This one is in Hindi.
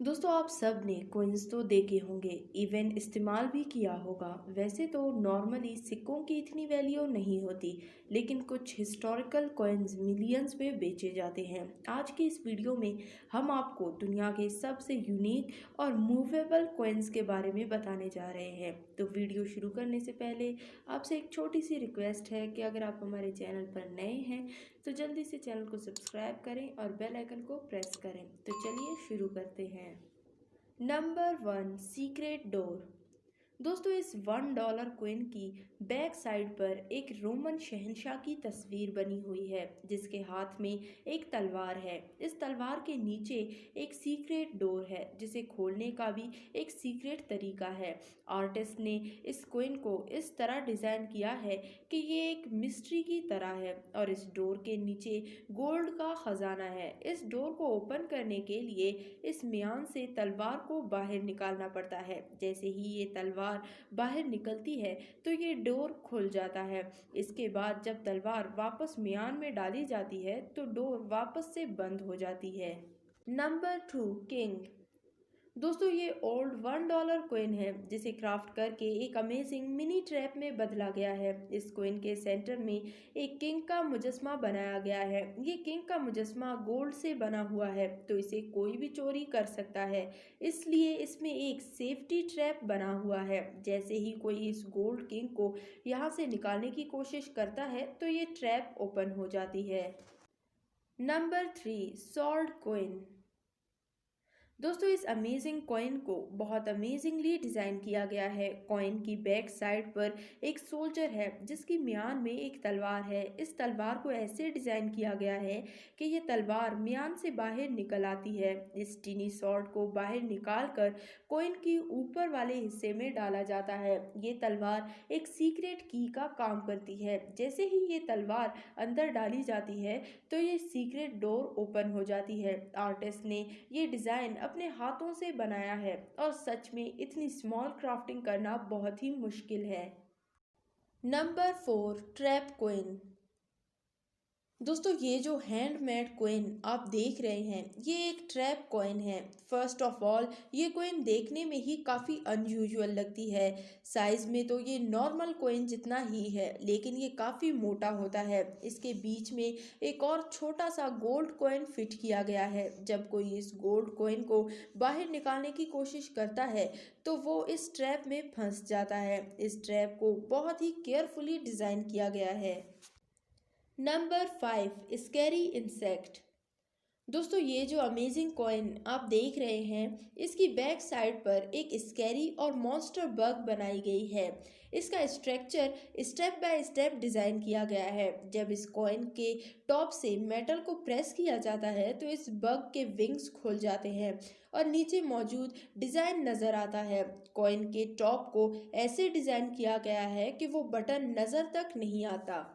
दोस्तों आप सब ने कोइंस तो देखे होंगे, इवन इस्तेमाल भी किया होगा। वैसे तो नॉर्मली सिक्कों की इतनी वैल्यू नहीं होती, लेकिन कुछ हिस्टोरिकल कॉइन्स मिलियंस में बेचे जाते हैं। आज की इस वीडियो में हम आपको दुनिया के सबसे यूनिक और मूवेबल कॉइन्स के बारे में बताने जा रहे हैं। तो वीडियो शुरू करने से पहले आपसे एक छोटी सी रिक्वेस्ट है कि अगर आप हमारे चैनल पर नए हैं तो जल्दी से चैनल को सब्सक्राइब करें और बेल आइकन को प्रेस करें। तो चलिए शुरू करते हैं। Number 1, secret door. दोस्तों इस $1 कॉइन की बैक साइड पर एक रोमन शहंशाह की तस्वीर बनी हुई है, जिसके हाथ में एक तलवार है। इस तलवार के नीचे एक सीक्रेट डोर है, जिसे खोलने का भी एक सीक्रेट तरीका है। आर्टिस्ट ने इस कॉइन को इस तरह डिज़ाइन किया है कि ये एक मिस्ट्री की तरह है और इस डोर के नीचे गोल्ड का खजाना है। इस डोर को ओपन करने के लिए इस म्यान से तलवार को बाहर निकालना पड़ता है। जैसे ही ये तलवार बाहर निकलती है तो ये डोर खुल जाता है। इसके बाद जब तलवार वापस म्यान में डाली जाती है तो डोर वापस से बंद हो जाती है। Number 2, king. दोस्तों ये ओल्ड $1 कॉइन है, जिसे क्राफ्ट करके एक अमेजिंग मिनी ट्रैप में बदला गया है। इस कॉइन के सेंटर में एक किंग का मुजस्मा बनाया गया है। ये किंग का मुजस्मा गोल्ड से बना हुआ है, तो इसे कोई भी चोरी कर सकता है, इसलिए इसमें एक सेफ्टी ट्रैप बना हुआ है। जैसे ही कोई इस गोल्ड किंग को यहाँ से निकालने की कोशिश करता है तो ये ट्रैप ओपन हो जाती है। Number 3, sword coin. दोस्तों इस अमेजिंग कॉइन को बहुत अमेजिंगली डिज़ाइन किया गया है। कॉइन की बैक साइड पर एक सोल्जर है, जिसकी म्यान में एक तलवार है। इस तलवार को ऐसे डिज़ाइन किया गया है कि ये तलवार म्यान से बाहर निकल आती है। इस टीनी सॉर्ड को बाहर निकाल कर कॉइन की ऊपर वाले हिस्से में डाला जाता है। ये तलवार एक सीक्रेट की का काम करती है। जैसे ही ये तलवार अंदर डाली जाती है तो ये सीक्रेट डोर ओपन हो जाती है। आर्टिस्ट ने ये डिज़ाइन अपने हाथों से बनाया है और सच में इतनी स्मॉल क्राफ्टिंग करना बहुत ही मुश्किल है। Number 4, trap coin. दोस्तों ये जो हैंडमेड कॉइन आप देख रहे हैं, ये एक ट्रैप कॉइन है। फर्स्ट ऑफ ऑल ये कॉइन देखने में ही काफ़ी अनयूजुअल लगती है। साइज़ में तो ये नॉर्मल कॉइन जितना ही है, लेकिन ये काफ़ी मोटा होता है। इसके बीच में एक और छोटा सा गोल्ड कॉइन फिट किया गया है। जब कोई इस गोल्ड कॉइन को बाहर निकालने की कोशिश करता है तो वो इस ट्रैप में फंस जाता है। इस ट्रैप को बहुत ही केयरफुली डिज़ाइन किया गया है। Number 5, scary insect. दोस्तों ये जो अमेजिंग कॉइन आप देख रहे हैं, इसकी बैक साइड पर एक स्कैरी और मॉन्स्टर बग बनाई गई है। इसका structure step by step design किया गया है। जब इस कॉइन के टॉप से मेटल को प्रेस किया जाता है तो इस बग के विंग्स खुल जाते हैं और नीचे मौजूद डिज़ाइन नज़र आता है। कॉइन के टॉप को ऐसे डिज़ाइन किया गया है कि वो बटन नज़र तक नहीं आता।